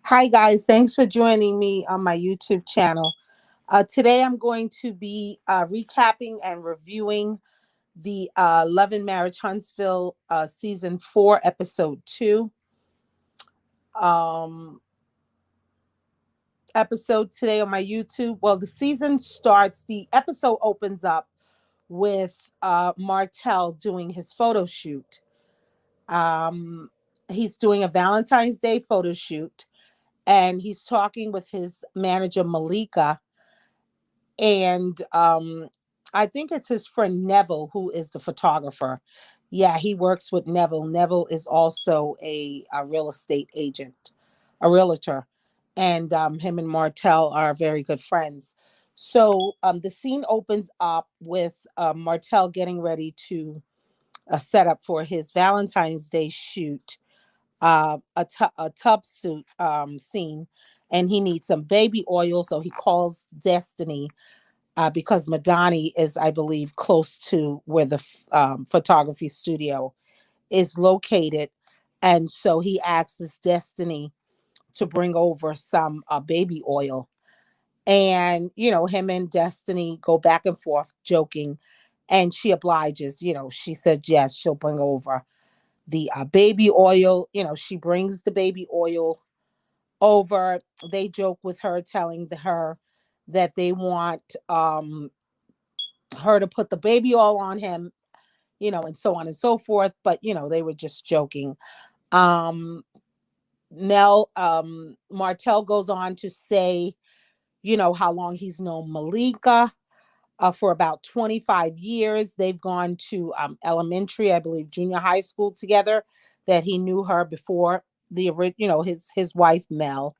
Hi, guys. Thanks for joining me on my YouTube channel. Today, I'm going to be recapping and reviewing the Love and Marriage Huntsville Season 4, Episode 2. Um, Episode today on my YouTube. Well, the episode opens up with Martell doing his photo shoot. Um, he's doing a Valentine's Day photo shoot, and he's talking with his manager, Malika. And I think it's his friend Neville who is the photographer. Yeah, he works with Neville. Neville is also a real estate agent, a realtor, and him and Martell are very good friends. So the scene opens up with Martell getting ready to set up for his Valentine's Day shoot, a tub suit scene, and he needs some baby oil. So he calls Destiny because Madani is, I believe, close to where the photography studio is located. And so he asks Destiny to bring over some baby oil. And, him and Destiny go back and forth joking. And she obliges, she said, yes, she'll bring over the baby oil. She brings the baby oil over. They joke with her, telling her that they want her to put the baby oil on him, and so on and so forth. But, they were just joking. Um, Martell goes on to say, how long he's known Malika. For about 25 years. They've gone to elementary, I believe, junior high school together, that he knew her before his wife, Mel,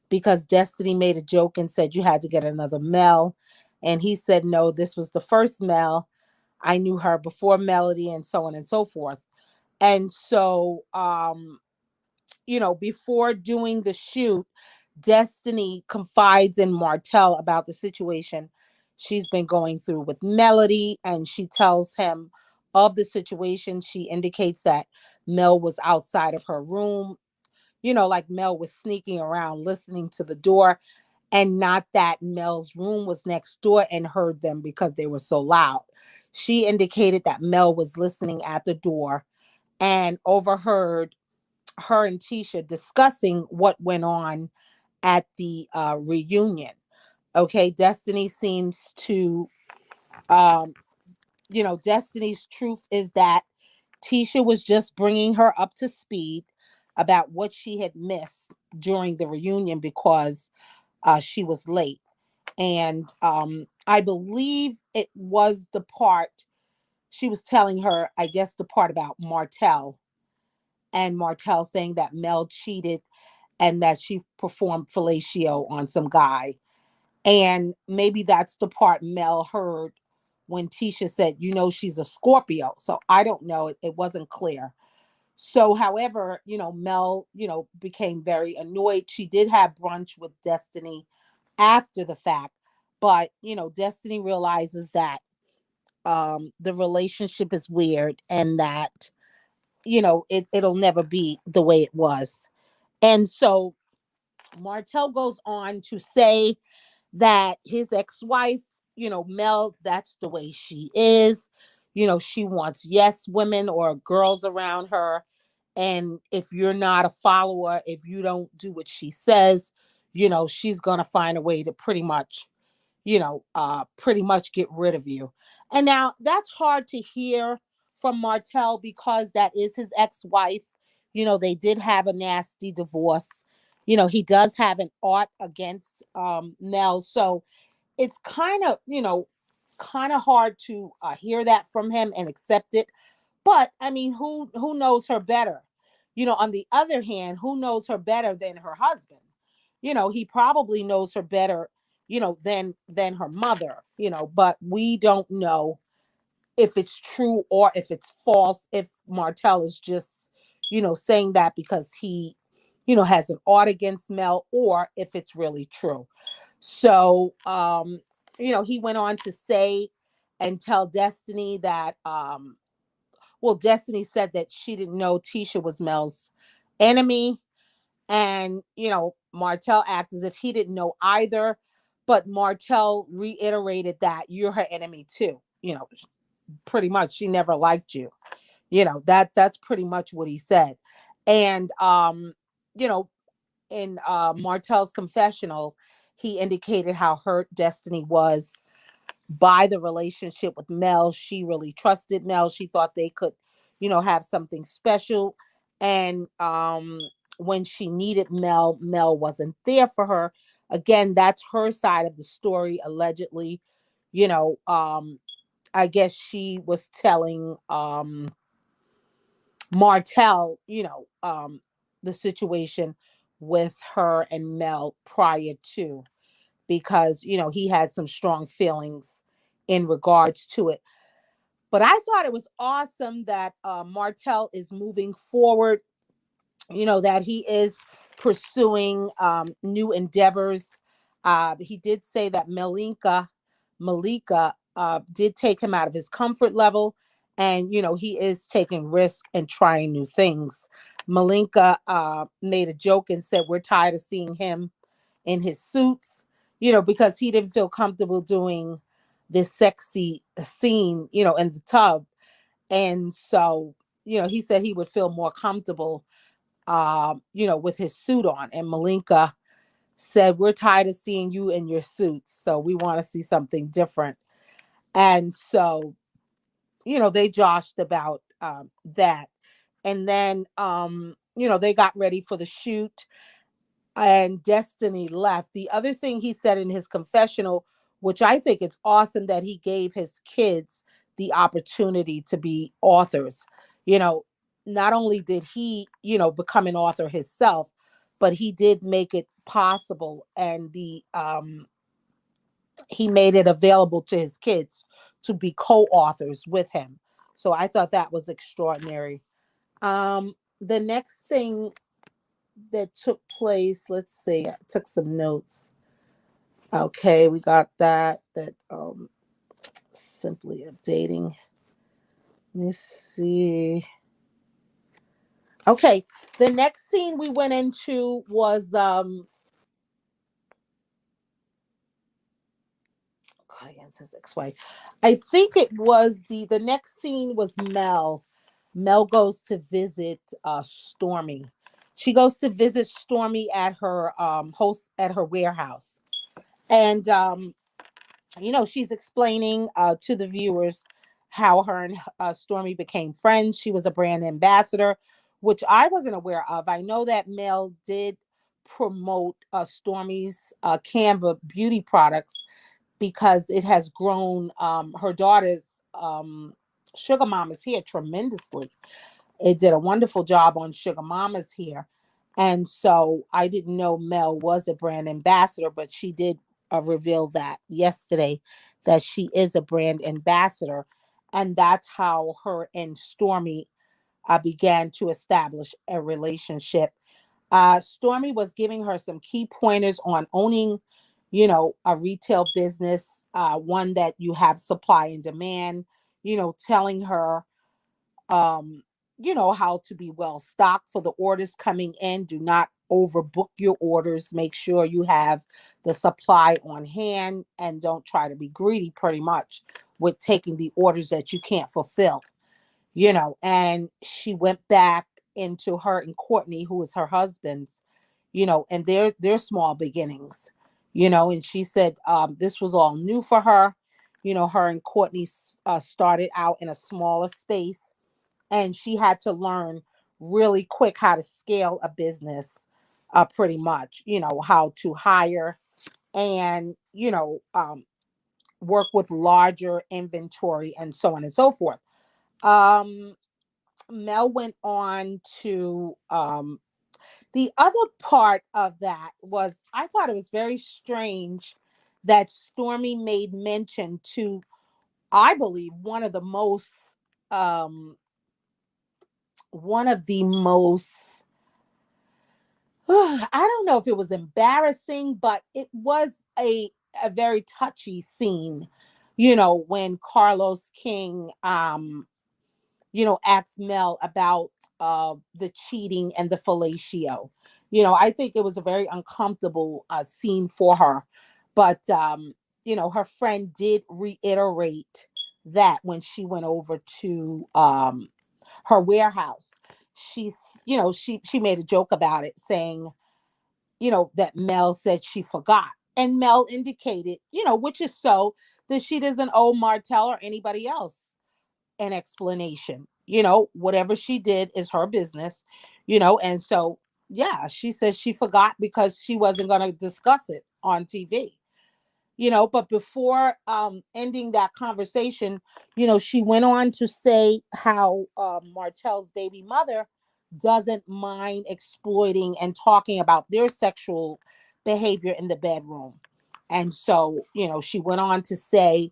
because Destiny made a joke and said, you had to get another Mel. And he said, no, this was the first Mel. I knew her before Melody, and so on and so forth. And so, before doing the shoot, Destiny confides in Martell about the situation she's been going through with Melody, and she tells him of the situation. She indicates that Mel was outside of her room, like Mel was sneaking around listening to the door, and not that Mel's room was next door and heard them because they were so loud. She indicated that Mel was listening at the door and overheard her and Tisha discussing what went on at the reunion. Okay, Destiny seems to, um, Destiny's truth is that Tisha was just bringing her up to speed about what she had missed during the reunion because she was late. And I believe it was the part she was telling her, I guess, the part about Martell, and Martell saying that Mel cheated and that she performed fellatio on some guy. And maybe that's the part Mel heard when Tisha said, she's a Scorpio. So I don't know. It wasn't clear. So, however, Mel, became very annoyed. She did have brunch with Destiny after the fact, but, Destiny realizes that the relationship is weird, and that, it'll never be the way it was. And so Martell goes on to say that his ex-wife, Mel, that's the way she is. She wants yes women or girls around her. And if you're not a follower, if you don't do what she says, she's going to find a way to pretty much get rid of you. And now that's hard to hear from Martell because that is his ex-wife. They did have a nasty divorce. He does have an art against Mel. So it's kind of hard to hear that from him and accept it. But I mean, who knows her better? On the other hand, who knows her better than her husband? He probably knows her better, than her mother. But we don't know if it's true or if it's false. If Martell is just, saying that because he, has an art against Mel, or if it's really true. So, he went on to say and tell Destiny that, Destiny said that she didn't know Tisha was Mel's enemy. And, Martell acted as if he didn't know either. But Martell reiterated that you're her enemy too. Pretty much she never liked you. That's pretty much what he said. And, you know, in Martell's confessional, he indicated how hurt Destiny was by the relationship with Mel. She really trusted Mel. She thought they could, have something special. And when she needed Mel, Mel wasn't there for her. Again, that's her side of the story, allegedly. You know, I guess she was telling Martell, the situation with her and Mel prior to, because he had some strong feelings in regards to it. But I thought it was awesome that Martell is moving forward, that he is pursuing new endeavors. He did say that Malika did take him out of his comfort level, and he is taking risks and trying new things. Malinka made a joke and said, "We're tired of seeing him in his suits," because he didn't feel comfortable doing this sexy scene, in the tub. And so, he said he would feel more comfortable, with his suit on. And Malinka said, "We're tired of seeing you in your suits, so we want to see something different." And so, they joshed about that. And then, they got ready for the shoot, and Destiny left. The other thing he said in his confessional, which I think it's awesome, that he gave his kids the opportunity to be authors. You know, Not only did he, become an author himself, but he did make it possible, and the he made it available to his kids to be co-authors with him. So I thought that was extraordinary. The next thing that took place, let's see, I took some notes. Okay, we got that simply updating. Let me see. Okay, the next scene we went into was against his ex-wife. I think it was the next scene was Mel. Mel goes to visit Stormy. She goes to visit Stormy at her host at her warehouse. And she's explaining to the viewers how her and Stormy became friends. She was a brand ambassador, which I wasn't aware of. I know that Mel did promote Stormy's Canva beauty products, because it has grown her daughter's Sugar Mama's hair tremendously. It did a wonderful job on Sugar Mama's hair. And so I didn't know Mel was a brand ambassador, but she did reveal that yesterday, that she is a brand ambassador. And that's how her and Stormy began to establish a relationship. Stormy was giving her some key pointers on owning, a retail business, one that you have supply and demand, telling her, how to be well stocked for the orders coming in. Do not overbook your orders. Make sure you have the supply on hand, and don't try to be greedy, pretty much, with taking the orders that you can't fulfill. And she went back into her and Courtney, who is her husband's, and their small beginnings, and she said this was all new for her. Her and Courtney started out in a smaller space, and she had to learn really quick how to scale a business, pretty much, how to hire, and work with larger inventory, and so on and so forth. um Mel went on to the other part of that was, I thought it was very strange that Stormy made mention to, I believe, one of the most I don't know if it was embarrassing, but it was a very touchy scene, when Carlos King asked Mel about the cheating and the fellatio. I think it was a very uncomfortable scene for her. But, her friend did reiterate that when she went over to her warehouse. She's, she made a joke about it, saying, that Mel said she forgot. And Mel indicated, which is so, that she doesn't owe Martell or anybody else an explanation. Whatever she did is her business, and so, yeah, she says she forgot because she wasn't going to discuss it on TV. But before ending that conversation, she went on to say how Martell's baby mother doesn't mind exploiting and talking about their sexual behavior in the bedroom. And so, she went on to say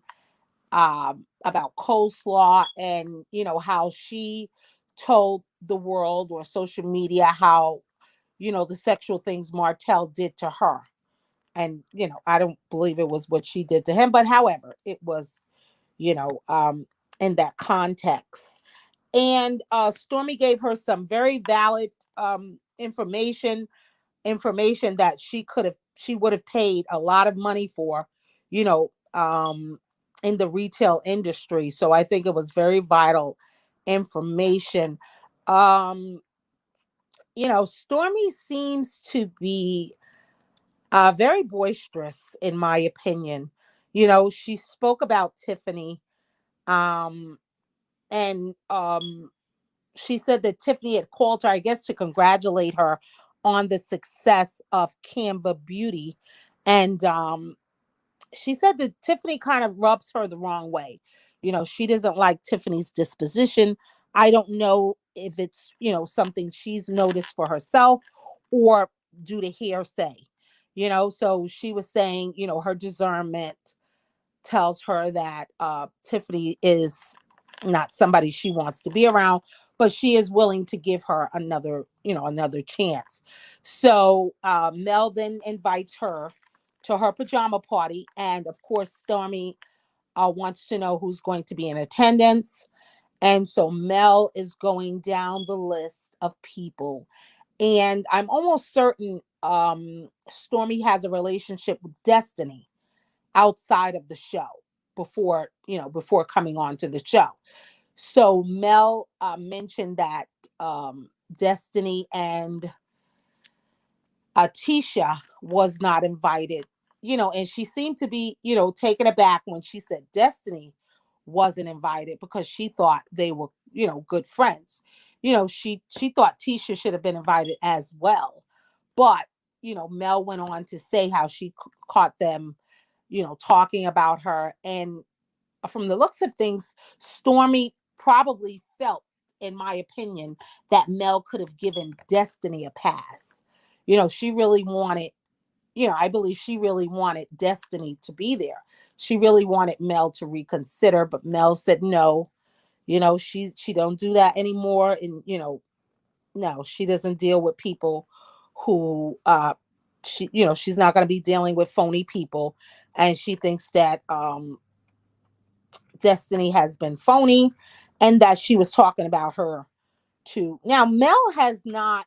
about coleslaw, and how she told the world or social media how the sexual things Martell did to her. And I don't believe it was what she did to him, but however it was, you know in that context. And Stormy gave her some very valid information that she would have paid a lot of money for, you know in the retail industry. So I think it was very vital information. um Stormy seems to be very boisterous, in my opinion. She spoke about Tiffany, um, and she said that Tiffany had called her, I guess, to congratulate her on the success of Canva Beauty. And she said that Tiffany kind of rubs her the wrong way. She doesn't like Tiffany's disposition. I don't know if it's, something she's noticed for herself or due to hearsay. So she was saying, her discernment tells her that Tiffany is not somebody she wants to be around, but she is willing to give her another chance. So Mel then invites her to her pajama party, and of course, Stormy wants to know who's going to be in attendance. And so Mel is going down the list of people, and I'm almost certain Stormy has a relationship with Destiny outside of the show before coming on to the show. So Mel mentioned that Destiny and Tisha was not invited, and she seemed to be, taken aback when she said Destiny wasn't invited, because she thought they were, good friends. She thought Tisha should have been invited as well. But, Mel went on to say how she caught them, talking about her. And from the looks of things, Stormy probably felt, in my opinion, that Mel could have given Destiny a pass. She really wanted, I believe she really wanted Destiny to be there. She really wanted Mel to reconsider, but Mel said no. She don't do that anymore. And, no, she doesn't deal with people who she's not going to be dealing with phony people. And she thinks that Destiny has been phony, and that she was talking about her too. Now, Mel has not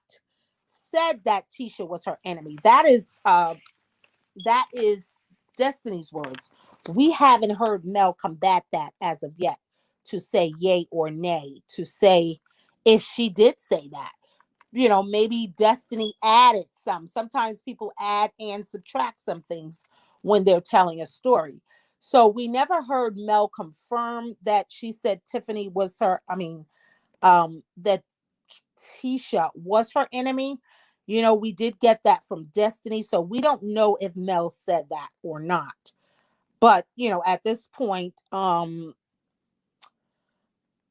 said that Tisha was her enemy. That is Destiny's words. We haven't heard Mel combat that as of yet, to say yay or nay, to say if she did say that. Maybe Destiny added some. Sometimes people add and subtract some things when they're telling a story. So we never heard Mel confirm that she said Tiffany was her, that Tisha was her enemy. We did get that from Destiny. So we don't know if Mel said that or not. But, at this point,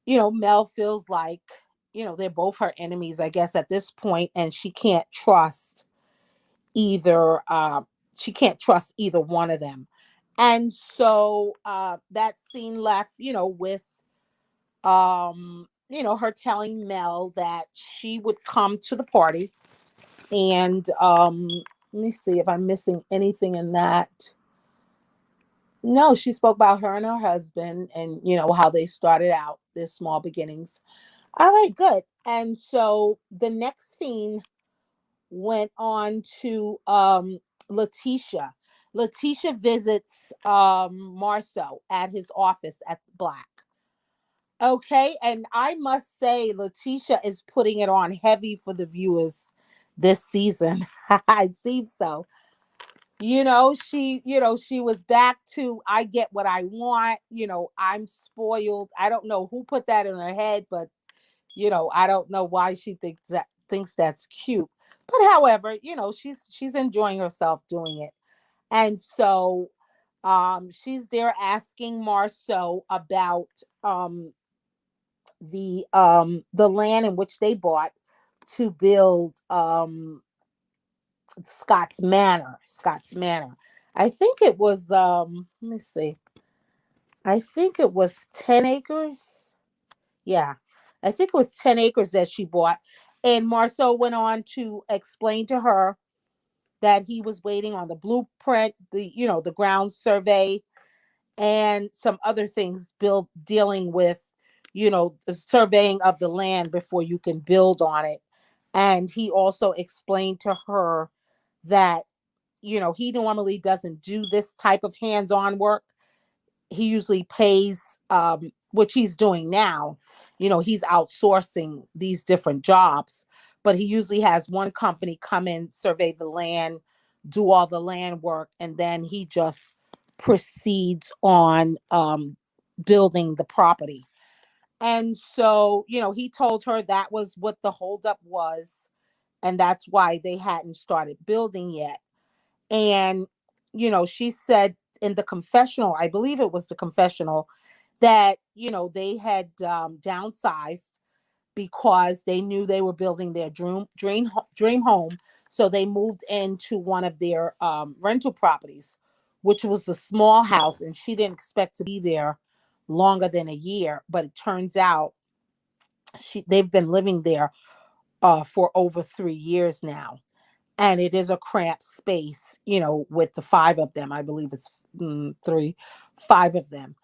Mel feels like, they're both her enemies, I guess, at this point, and either she can't trust either one of them. And so that scene left, with her telling Mel that she would come to the party. And let me see if I'm missing anything in that. No, she spoke about her and her husband, and how they started out their small beginnings. All right, good. And so the next scene went on to Letitia. Letitia visits Marceau at his office at the Black. Okay, and I must say, Letitia is putting it on heavy for the viewers this season. It seems so. She was back to I get what I want. I'm spoiled. I don't know who put that in her head, but I don't know why she thinks that's cute. But however, she's enjoying herself doing it. And so she's there asking Marceau about the land in which they bought to build Scott's Manor. I think it was let me see. I think it was 10 acres. Yeah. I think it was 10 acres that she bought. And Marceau went on to explain to her that he was waiting on the blueprint, the ground survey, and some other things built dealing with, the surveying of the land before you can build on it. And he also explained to her that, he normally doesn't do this type of hands-on work. He usually pays, which he's doing now. He's outsourcing these different jobs, but he usually has one company come in, survey the land, do all the land work, and then he just proceeds on building the property. And so, he told her that was what the holdup was, and that's why they hadn't started building yet. And, she said in the confessional, I believe it was the confessional, that, they had downsized because they knew they were building their dream home. So they moved into one of their rental properties, which was a small house. And she didn't expect to be there longer than a year. But it turns out they've been living there for over 3 years now, and it is a cramped space, with the five of them. I believe it's five of them.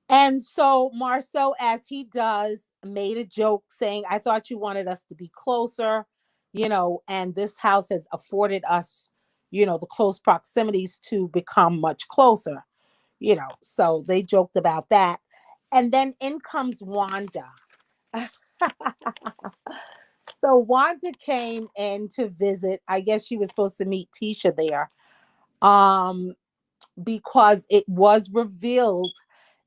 And so Marceau, as he does, made a joke saying, I thought you wanted us to be closer, and this house has afforded us, the close proximities to become much closer, So they joked about that. And then in comes Wanda. So Wanda came in to visit. I guess she was supposed to meet Tisha there. Um, because it was revealed,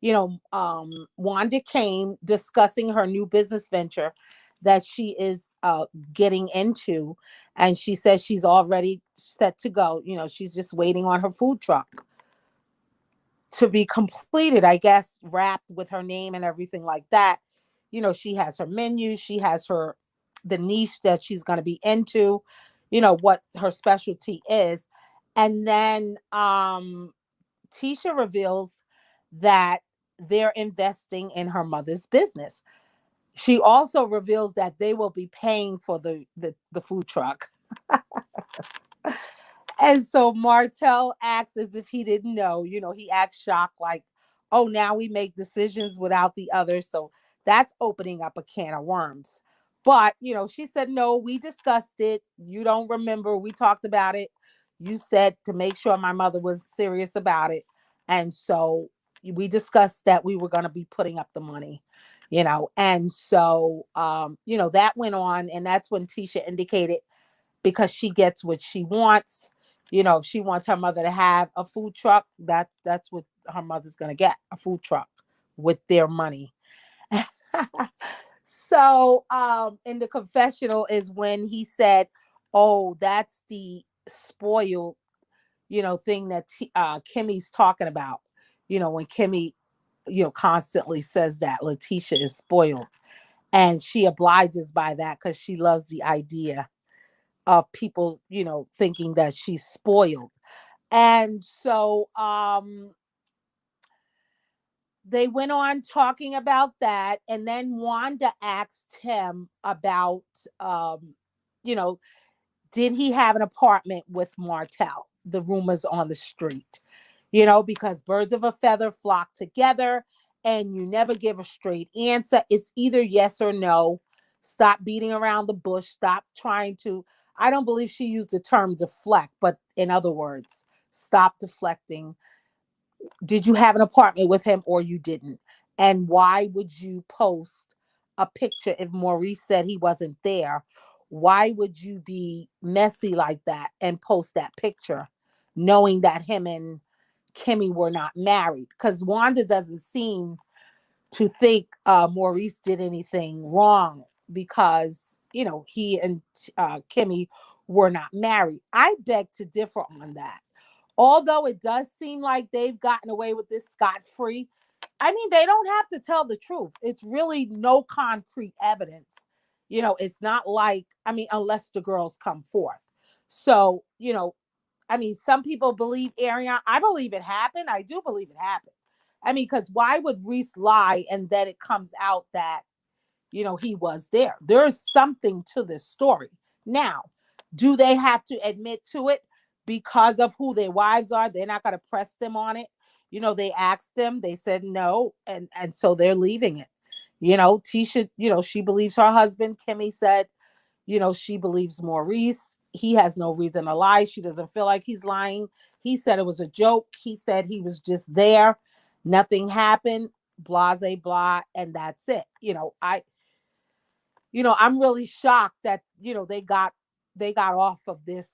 Wanda came discussing her new business venture that she is getting into. And she says she's already set to go. She's just waiting on her food truck to be completed, I guess, wrapped with her name and everything like that. She has her menu, she has the niche that she's going to be into, what her specialty is. And then Tisha reveals that they're investing in her mother's business. She also reveals that they will be paying for the food truck. And so Martell acts as if he didn't know. He acts shocked, like, oh, now we make decisions without the others. So that's opening up a can of worms. But, she said, no, we discussed it. You don't remember. We talked about it. You said to make sure my mother was serious about it. And so we discussed that we were going to be putting up the money, And so, that went on. And that's when Tisha indicated, because she gets what she wants. If she wants her mother to have a food truck, that's what her mother's gonna get, a food truck with their money. So in the confessional is when he said, oh, that's the spoiled, thing that Kimmy's talking about. When Kimmy, constantly says that Letitia is spoiled. And she obliges by that because she loves the idea of people, thinking that she's spoiled. And so they went on talking about that. And then Wanda asked him about, um, you know, did he have an apartment with Martell? The rumors on the street, because birds of a feather flock together, and you never give a straight answer. It's either yes or no. Stop beating around the bush. Stop trying to. I don't believe she used the term deflect, but in other words, stop deflecting. Did you have an apartment with him or you didn't? And why would you post a picture if Maurice said he wasn't there? Why would you be messy like that and post that picture knowing that him and Kimmy were not married? Because Wanda doesn't seem to think Maurice did anything wrong because, he and Kimmy were not married. I beg to differ on that. Although it does seem like they've gotten away with this scot free. I mean, they don't have to tell the truth. It's really no concrete evidence. It's not like, I mean, unless the girls come forth. So, I mean, some people believe Ariana. I believe it happened. I do believe it happened. I mean, because why would Reese lie and then it comes out that, he was there? There's something to this story. Now, do they have to admit to it because of who their wives are? They're not going to press them on it. They asked them, they said no, and so they're leaving it. Tisha, she believes her husband. Kimmy said, she believes Maurice. He has no reason to lie. She doesn't feel like he's lying. He said it was a joke. He said he was just there. Nothing happened. Blase blah, and that's it. I'm really shocked that they got off of this.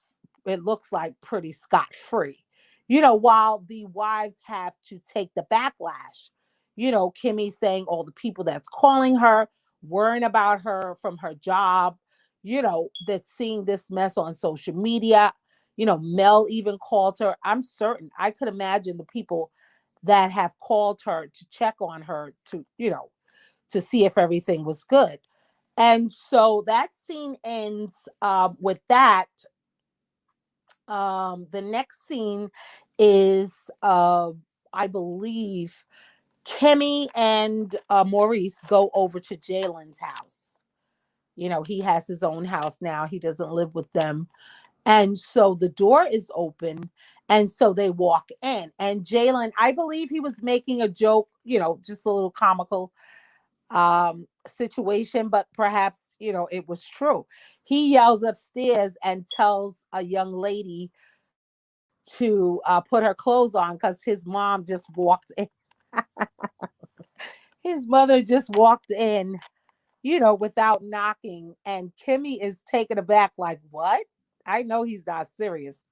It looks like pretty scot free. While the wives have to take the backlash. Kimmy saying all the people that's calling her, worrying about her from her job, that's seeing this mess on social media. Mel even called her. I'm certain I could imagine the people that have called her to check on her to see if everything was good. And so that scene ends with that. The next scene is, I believe, Kimmy and Maurice go over to Jalen's house. He has his own house now. He doesn't live with them. And so the door is open. And so they walk in. And Jalen, I believe he was making a joke, just a little comical situation, but perhaps, it was true. He yells upstairs and tells a young lady to put her clothes on because his mom just walked in. His mother just walked in, without knocking. And Kimmy is taken aback, like, what? I know he's not serious.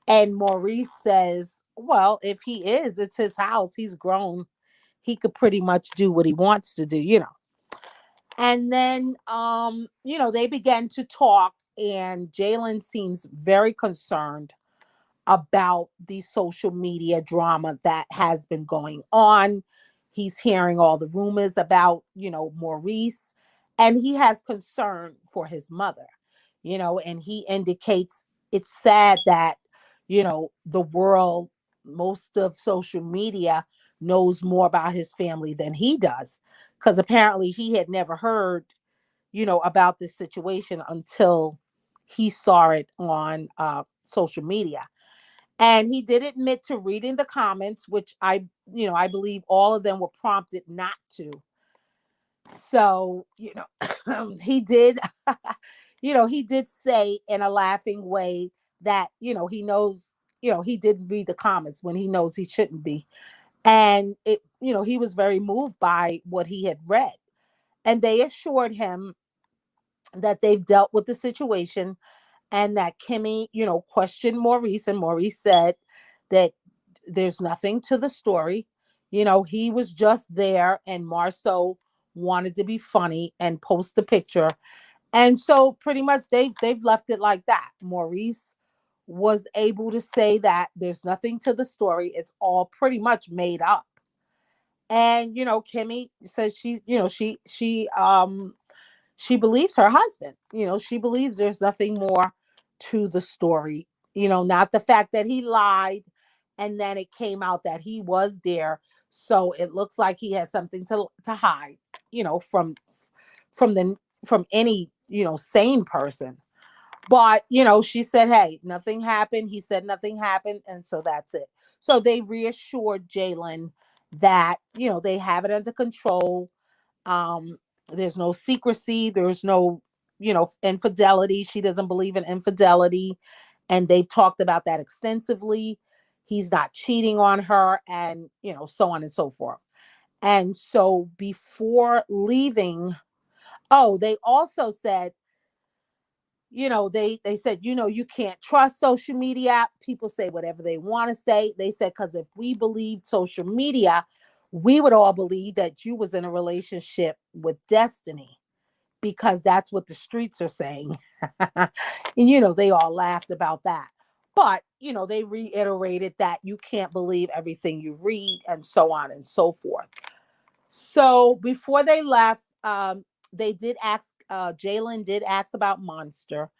And Maurice says, well, if he is, it's his house. He's grown. He could pretty much do what he wants to do. And then, they began to talk, and Jalen seems very concerned about the social media drama that has been going on. He's hearing all the rumors about, Maurice, and he has concern for his mother, and he indicates it's sad that, the world, most of social media knows more about his family than he does. Because apparently he had never heard, about this situation until he saw it on social media. And he did admit to reading the comments, which I believe all of them were prompted not to. So, he did, he did say in a laughing way that, he knows, he didn't read the comments when he knows he shouldn't be. And he was very moved by what he had read. And they assured him that they've dealt with the situation and that Kimmy, questioned Maurice, and Maurice said that there's nothing to the story. He was just there, and Marceau wanted to be funny and post the picture. And so pretty much they've left it like that. Maurice was able to say that there's nothing to the story. It's all pretty much made up. And Kimmy says she believes her husband. She believes there's nothing more to the story. Not the fact that he lied and then it came out that he was there. So it looks like he has something to hide, from the from any, sane person. But, she said, hey, nothing happened. He said nothing happened. And so that's it. So they reassured Jalen that, they have it under control. There's no secrecy. There's no, infidelity. She doesn't believe in infidelity. And they've talked about that extensively. He's not cheating on her, and, so on and so forth. And so before leaving, oh, they also said, they said, you can't trust social media. People say whatever they want to say. They said, because if we believed social media, we would all believe that you was in a relationship with Destiny, because that's what the streets are saying. And, they all laughed about that. But, they reiterated that you can't believe everything you read, and so on and so forth. So before they left, they did ask, Jalen did ask about Monster,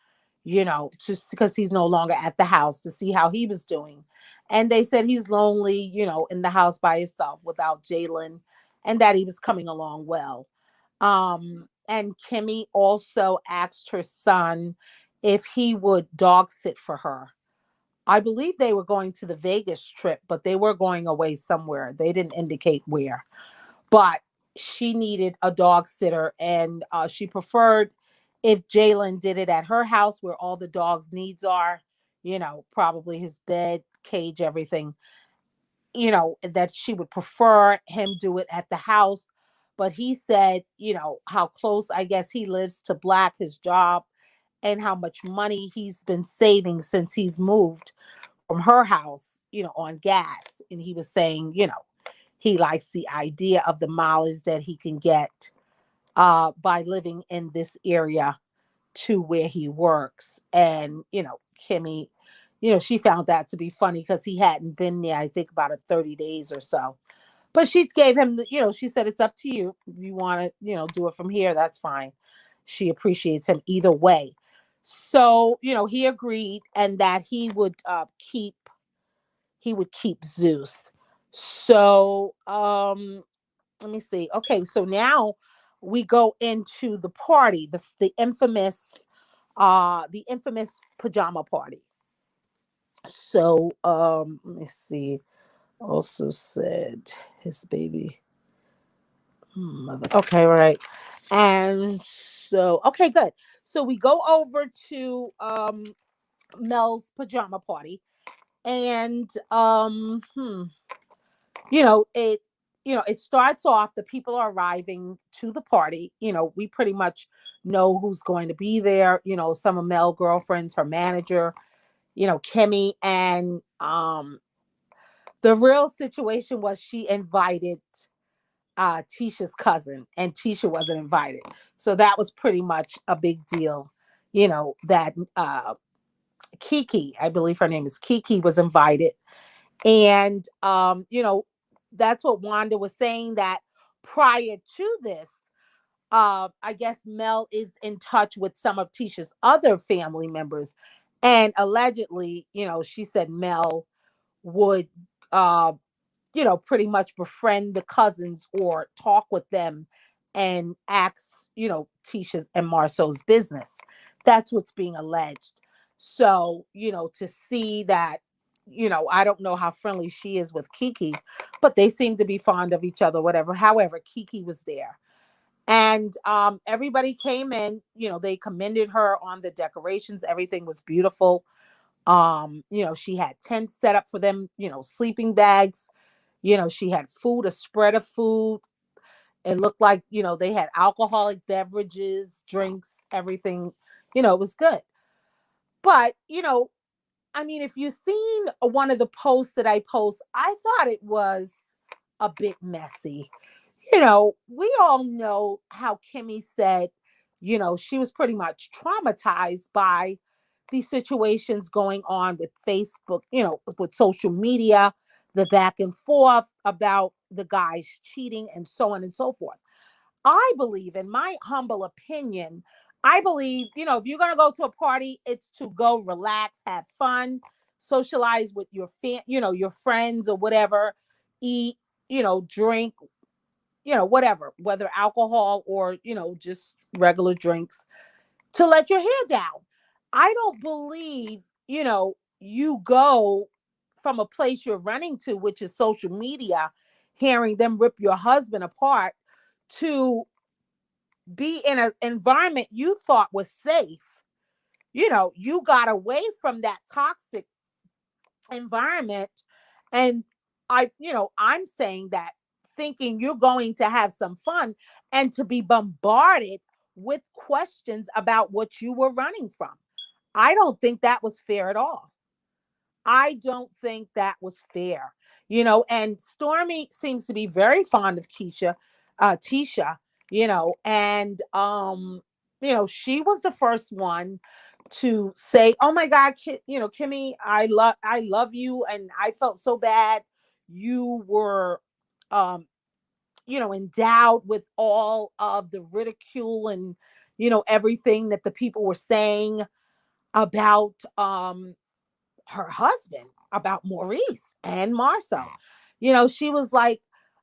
to, because he's no longer at the house, to see how he was doing. And they said he's lonely, in the house by himself without Jalen, and that he was coming along well. And Kimmy also asked her son if he would dog sit for her. I believe they were going to the Vegas trip, but they were going away somewhere. They didn't indicate where. But she needed a dog sitter, and she preferred if Jalen did it at her house where all the dog's needs are, probably his bed, cage, everything, that she would prefer him do it at the house. But he said, how close, I guess, he lives to Black, his job, and how much money he's been saving since he's moved from her house, on gas. And he was saying, he likes the idea of the mileage that he can get by living in this area to where he works. And, Kimmy, she found that to be funny because he hadn't been there, I think, about 30 days or so. But she gave him she said, it's up to you. If you want to, do it from here, that's fine. She appreciates him either way. So, he agreed, and that he would keep Zeus. So, let me see. Okay, so now we go into the party, the infamous pajama party. So, let me see. Also said his baby mother. Okay, right. And so, okay, good. So we go over to Mel's pajama party, and it it starts off, the people are arriving to the party. We pretty much know who's going to be there. Some of Mel girlfriends, her manager, Kimmy, and the real situation was she invited Tisha's cousin, and Tisha wasn't invited. So that was pretty much a big deal. That Kiki, I believe her name is Kiki, was invited. And that's what Wanda was saying, that prior to this, I guess Mel is in touch with some of Tisha's other family members. And allegedly, she said Mel would pretty much befriend the cousins or talk with them and ask, Tisha's and Marceau's business. That's what's being alleged. So, to see that, I don't know how friendly she is with Kiki, but they seem to be fond of each other, whatever. However, Kiki was there. And everybody came in, they commended her on the decorations. Everything was beautiful. She had tents set up for them, sleeping bags. She had food, a spread of food. It looked like, they had alcoholic beverages, drinks, everything. It was good. But, I mean, if you've seen one of the posts that I post, I thought it was a bit messy. We all know how Kimmy said, she was pretty much traumatized by these situations going on with Facebook, with social media, the back and forth about the guys cheating, and so on and so forth. I believe, in my humble opinion, I believe, if you're going to go to a party, it's to go relax, have fun, socialize with your friends or whatever, eat, drink, whatever, whether alcohol or, just regular drinks, to let your hair down. I don't believe, you go from a place you're running to, which is social media, hearing them rip your husband apart, to be in an environment you thought was safe. You got away from that toxic environment. And I'm saying that thinking you're going to have some fun and to be bombarded with questions about what you were running from. I don't think that was fair at all. I don't think that was fair. And Stormy seems to be very fond of Tisha, and she was the first one to say, "Oh my God, Kimmy, I love you, and I felt so bad. You were, um, endowed with all of the ridicule and everything that the people were saying about her husband, about Maurice and Marcel." She was like,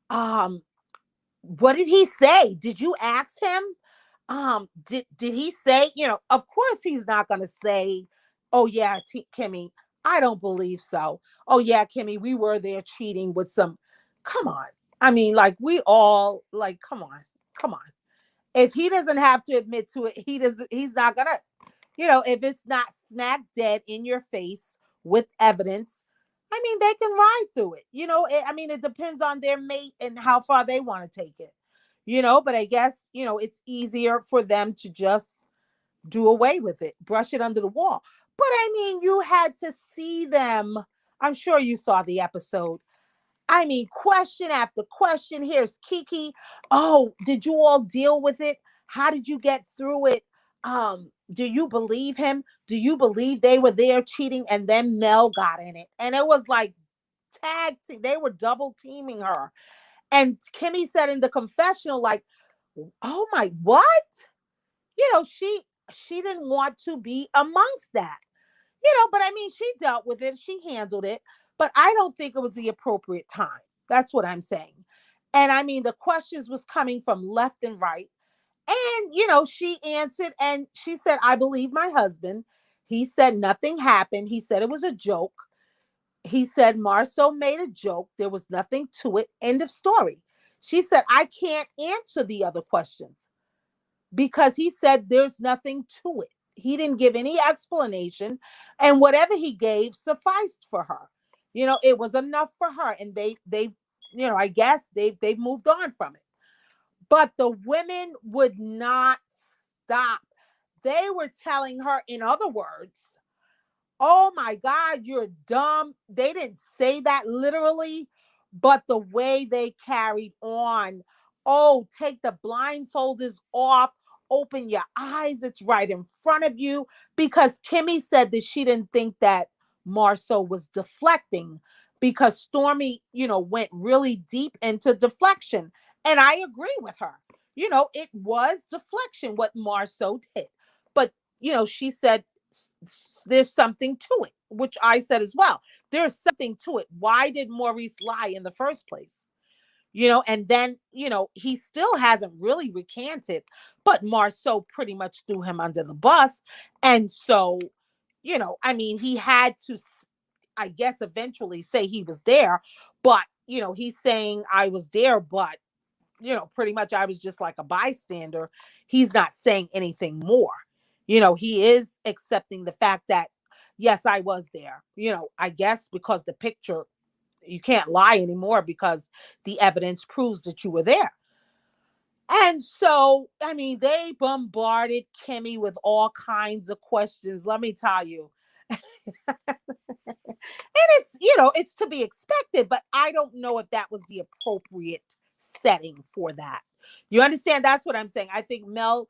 um, "What did he say? Did you ask him? Did he say, of course he's not going to say, oh yeah, Kimmy, I don't believe so. Oh yeah, Kimmy, we were there cheating with some, come on. I mean, like, we all, like, come on, come on. If he doesn't have to admit to it, he's not gonna, if it's not smack dead in your face with evidence, I mean, they can ride through it. I mean, it depends on their mate and how far they want to take it. But I guess, it's easier for them to just do away with it, brush it under the wall. But I mean, you had to see them. I'm sure you saw the episode. I mean, question after question. Here's Kiki. Oh, did you all deal with it? How did you get through it? Do you believe him? Do you believe they were there cheating? And then Mel got in it. And it was like tag team. They were double teaming her. And Kimmy said in the confessional, like, oh my, what? She didn't want to be amongst that. But I mean, she dealt with it, she handled it, but I don't think it was the appropriate time. That's what I'm saying. And I mean, the questions was coming from left and right. And, she answered and she said, I believe my husband. He said nothing happened. He said it was a joke. He said Marceau made a joke. There was nothing to it. End of story. She said, I can't answer the other questions because he said there's nothing to it. He didn't give any explanation, and whatever he gave sufficed for her. It was enough for her, and they've I guess they've moved on from it. But the women would not stop. They were telling her, in other words, oh my God, you're dumb. They didn't say that literally, but the way they carried on. Oh, take the blindfolders off, open your eyes. It's right in front of you. Because Kimmy said that she didn't think that Marceau was deflecting because Stormy, went really deep into deflection. And I agree with her. It was deflection what Marceau did. But, she said there's something to it, which I said as well. There's something to it. Why did Maurice lie in the first place? And then, he still hasn't really recanted, but Marceau pretty much threw him under the bus. And so, I mean, he had to, I guess, eventually say he was there, but, he's saying I was there, but, pretty much I was just like a bystander. He's not saying anything more. He is accepting the fact that, yes, I was there, I guess because the picture, you can't lie anymore because the evidence proves that you were there. And so, I mean, they bombarded Kimmy with all kinds of questions. Let me tell you. And it's to be expected, but I don't know if that was the appropriate setting for that. You understand? That's what I'm saying. I think Mel,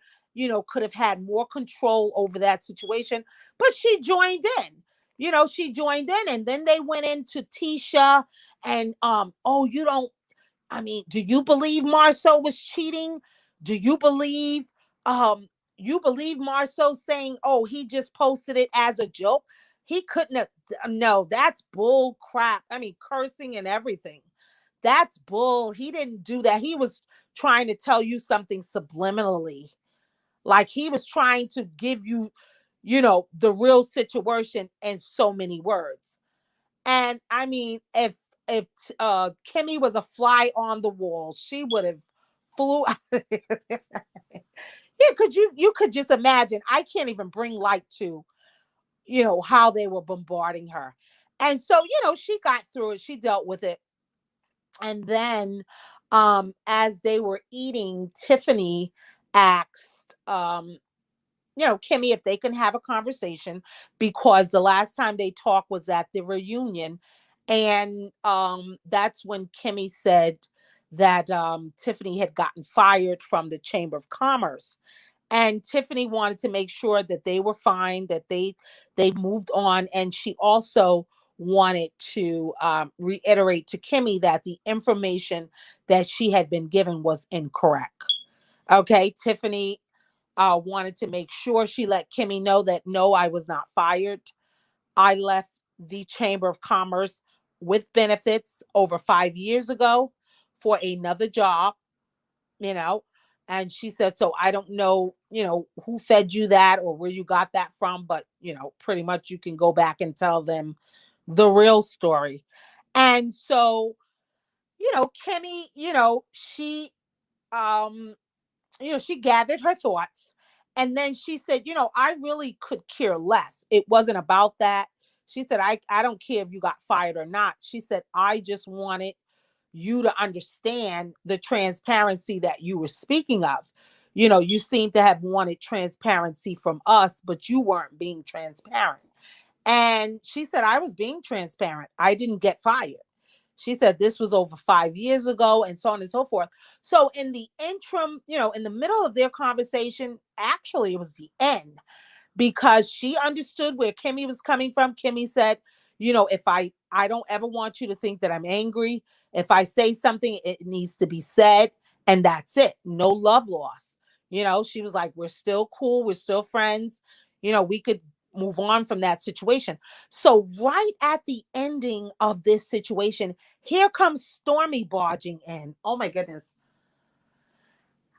could have had more control over that situation, but she joined in. She joined in, and then they went into Tisha and oh, you don't, I mean, do you believe Marceau was cheating? Do um you believe Marceau saying, "Oh, he just posted it as a joke"? He couldn't have, no, that's bull crap. I mean, cursing and everything. That's bull. He didn't do that. He was trying to tell you something subliminally. Like he was trying to give you, the real situation in so many words. And I mean, if Kimmy was a fly on the wall, she would have flew. Yeah, could you could just imagine. I can't even bring light to, how they were bombarding her. And so, she got through it. She dealt with it. And then as they were eating, Tiffany asked Kimmy if they can have a conversation, because the last time they talked was at the reunion. And that's when Kimmy said that Tiffany had gotten fired from the Chamber of Commerce. And Tiffany wanted to make sure that they were fine, that they moved on. And she also wanted to reiterate to Kimmy that the information that she had been given was incorrect. Okay, Tiffany wanted to make sure she let Kimmy know that no, I was not fired. I left the Chamber of Commerce with benefits over 5 years ago for another job, you know. And she said, so I don't know, who fed you that or where you got that from, but, pretty much you can go back and tell them the real story. And so, Kimmy, um, she gathered her thoughts, and then she said, I really could care less. It wasn't about that. She said, I don't care if you got fired or not. She said, I just wanted you to understand the transparency that you were speaking of. You seem to have wanted transparency from us, but you weren't being transparent. And she said, I was being transparent. I didn't get fired. She said this was over 5 years ago, and so on and so forth. So in the interim, in the middle of their conversation, actually, it was the end, because she understood where Kimmy was coming from. Kimmy said, if I don't ever want you to think that I'm angry. If I say something, it needs to be said, and that's it. No love loss. She was like, we're still cool, we're still friends. We could move on from that situation. So right at the ending of this situation, here comes Stormy barging in. Oh my goodness.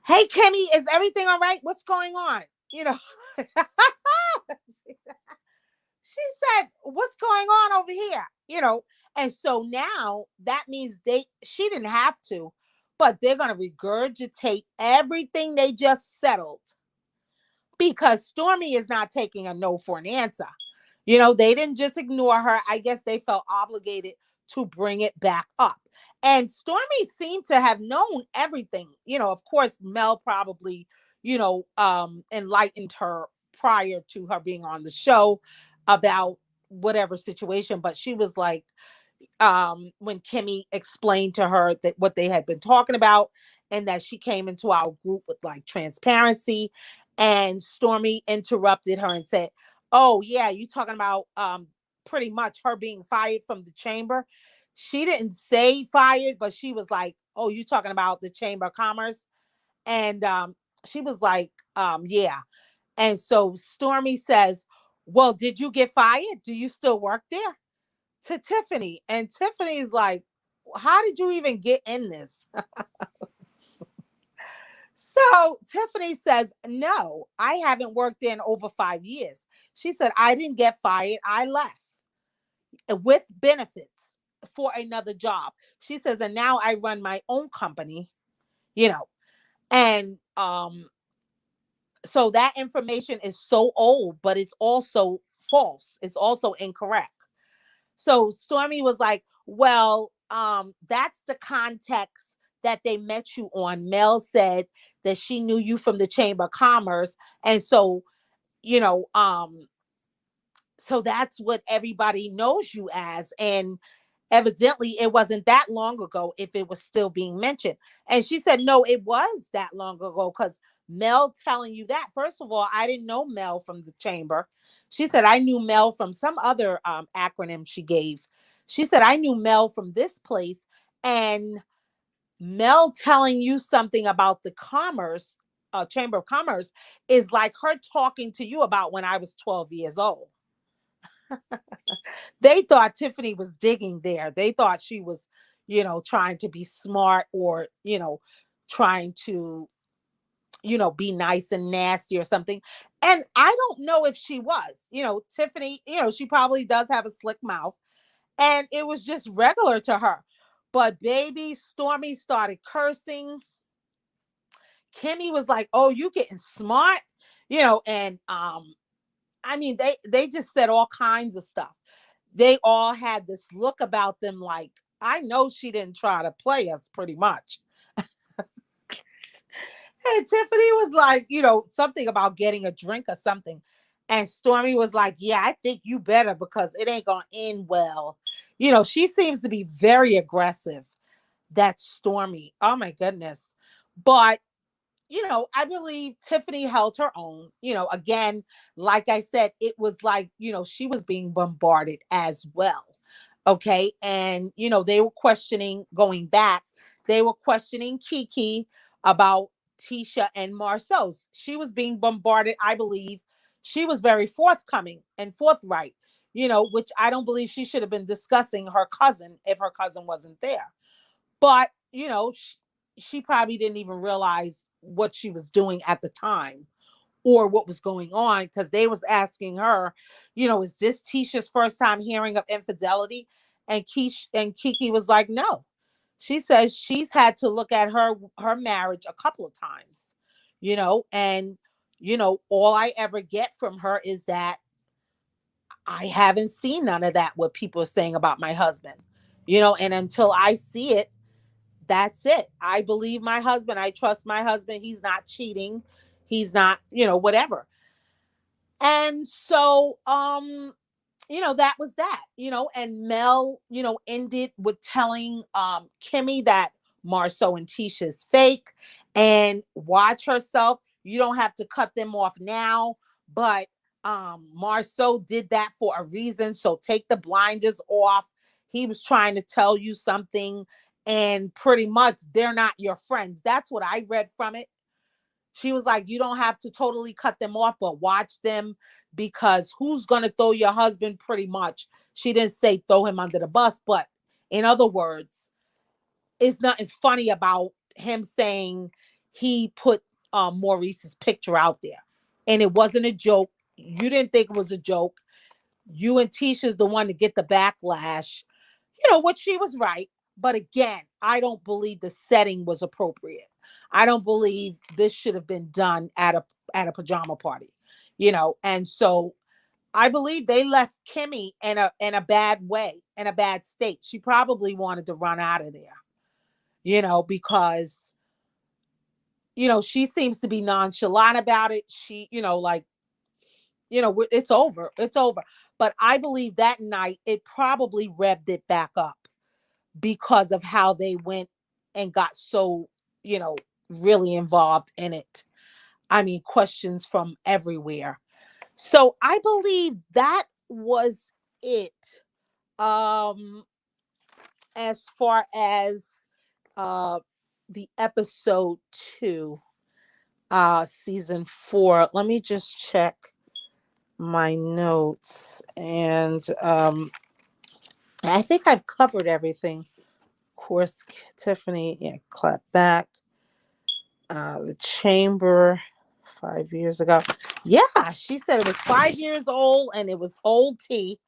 Hey Kimmy, is everything all right? What's going on? She said, what's going on over here? And so now that means she didn't have to, but they're going to regurgitate everything they just settled, because Stormy is not taking a no for an answer. They didn't just ignore her. I guess they felt obligated to bring it back up. And Stormy seemed to have known everything. Of course, Mel probably, enlightened her prior to her being on the show about whatever situation. But she was like, when Kimmy explained to her that what they had been talking about, and that she came into our group with like transparency, and Stormy interrupted her and said, oh yeah, you talking about pretty much her being fired from the chamber. She didn't say fired, but she was like, oh, you talking about the Chamber of Commerce? And she was like, yeah. And so Stormy says, well, did you get fired? Do you still work there? To Tiffany. And Tiffany's like, how did you even get in this? So Tiffany says, no, I haven't worked there in over 5 years. She said, I didn't get fired. I left with benefits for another job. She says, and now I run my own company, you know, and so that information is so old, but it's also false. It's also incorrect. So Stormy was like, well, that's the context that they met you on. Mel said that she knew you from the Chamber of Commerce. And so, you know, um, so that's what everybody knows you as. And evidently it wasn't that long ago if it was still being mentioned. And she said, no, it was that long ago, because Mel telling you that. First of all, I didn't know Mel from the chamber. She said, I knew Mel from some other acronym she gave. She said, I knew Mel from this place. And Mel telling you something about the commerce, Chamber of Commerce, is like her talking to you about when I was 12 years old. They thought Tiffany was digging there. They thought she was, trying to be smart, or, trying to, be nice and nasty or something. And I don't know if she was. Tiffany, she probably does have a slick mouth, and it was just regular to her. But baby, Stormy started cursing. Kimmy was like, "Oh, you getting smart," and I mean, they just said all kinds of stuff. They all had this look about them like, I know she didn't try to play us, pretty much. And Tiffany was like, something about getting a drink or something. And Stormy was like, "Yeah, I think you better because it ain't gonna end well." She seems to be very aggressive. That's Stormy. Oh my goodness. But I believe Tiffany held her own. Again, like I said, it was like, she was being bombarded as well. Okay. And, they were questioning, going back, they were questioning Kiki about Tisha and Marceau. She was being bombarded. I believe she was very forthcoming and forthright, which I don't believe she should have been discussing her cousin if her cousin wasn't there. But, she probably didn't even realize what she was doing at the time or what was going on, because they was asking her, is this Tisha's first time hearing of infidelity? And Kiki was like, no. She says she's had to look at her marriage a couple of times, and all I ever get from her is that I haven't seen none of that what people are saying about my husband. And until I see it, that's it. I believe my husband. I trust my husband. He's not cheating. He's not, whatever. And so, that was that, and Mel, ended with telling Kimmy that Marceau and Tisha's fake and watch herself. You don't have to cut them off now, but Marceau did that for a reason. So take the blinders off. He was trying to tell you something, and pretty much they're not your friends. That's what I read from it. She was like, you don't have to totally cut them off, but watch them, because who's going to throw your husband, pretty much. She didn't say throw him under the bus, but in other words, it's nothing funny about him saying he put Maurice's picture out there. And it wasn't a joke. You didn't think it was a joke. You and Tisha's the one to get the backlash, which she was right. But again, I don't believe the setting was appropriate. I don't believe this should have been done at a pajama party, and so I believe they left Kimmy in a bad way, in a bad state. She probably wanted to run out of there, because she seems to be nonchalant about it. She, like, it's over. It's over. But I believe that night it probably revved it back up because of how they went and got so, really involved in it. I mean, questions from everywhere. So I believe that was it. Um, as far as uh the episode 2, season 4. Let me just check my notes, and I think I've covered everything. Of course, Tiffany, yeah, clap back. The chamber 5 years ago. Yeah, she said it was 5 years old and it was old tea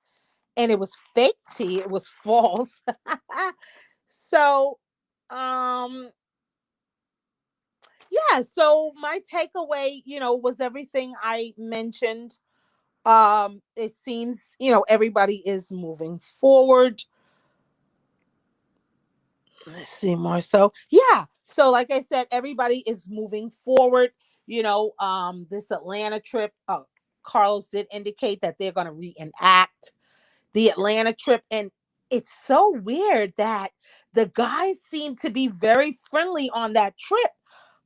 and it was fake tea. It was false. So, um, yeah, so my takeaway, was everything I mentioned. It seems, everybody is moving forward. Let's see more. So, yeah. So, like I said, everybody is moving forward. This Atlanta trip, Carlos did indicate that they're going to reenact the Atlanta trip. And it's so weird that the guys seem to be very friendly on that trip,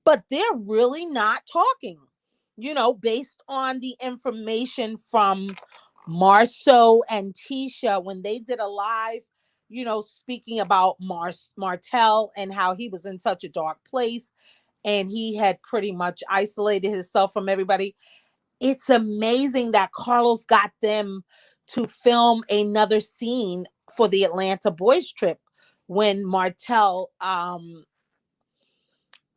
but they're really not talking, based on the information from Marceau and Tisha when they did a live, speaking about Martell and how he was in such a dark place and he had pretty much isolated himself from everybody. It's amazing that Carlos got them to film another scene for the Atlanta boys trip when Martell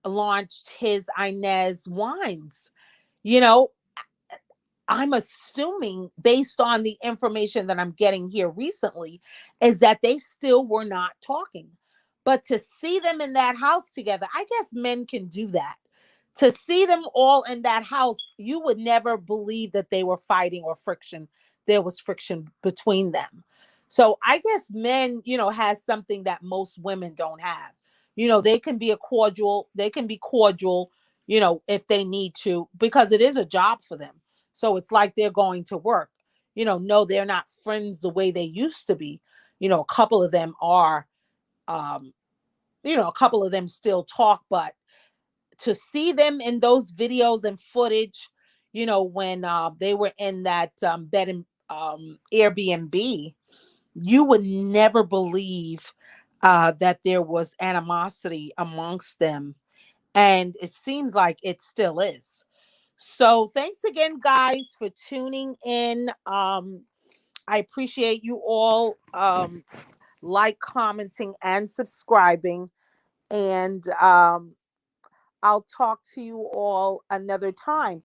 launched his Inez wines. You know, I'm assuming, based on the information that I'm getting here recently, is that they still were not talking. But to see them in that house together, I guess men can do that. To see them all in that house, you would never believe that they were fighting or friction. There was friction between them. So I guess men, has something that most women don't have. They can be cordial, if they need to, because it is a job for them. So it's like they're going to work. No, they're not friends the way they used to be. A couple of them are, um, a couple of them still talk, but to see them in those videos and footage, when they were in that bed and Airbnb, you would never believe that there was animosity amongst them. And it seems like it still is. So thanks again, guys, for tuning in. I appreciate you all like, commenting, and subscribing. And I'll talk to you all another time.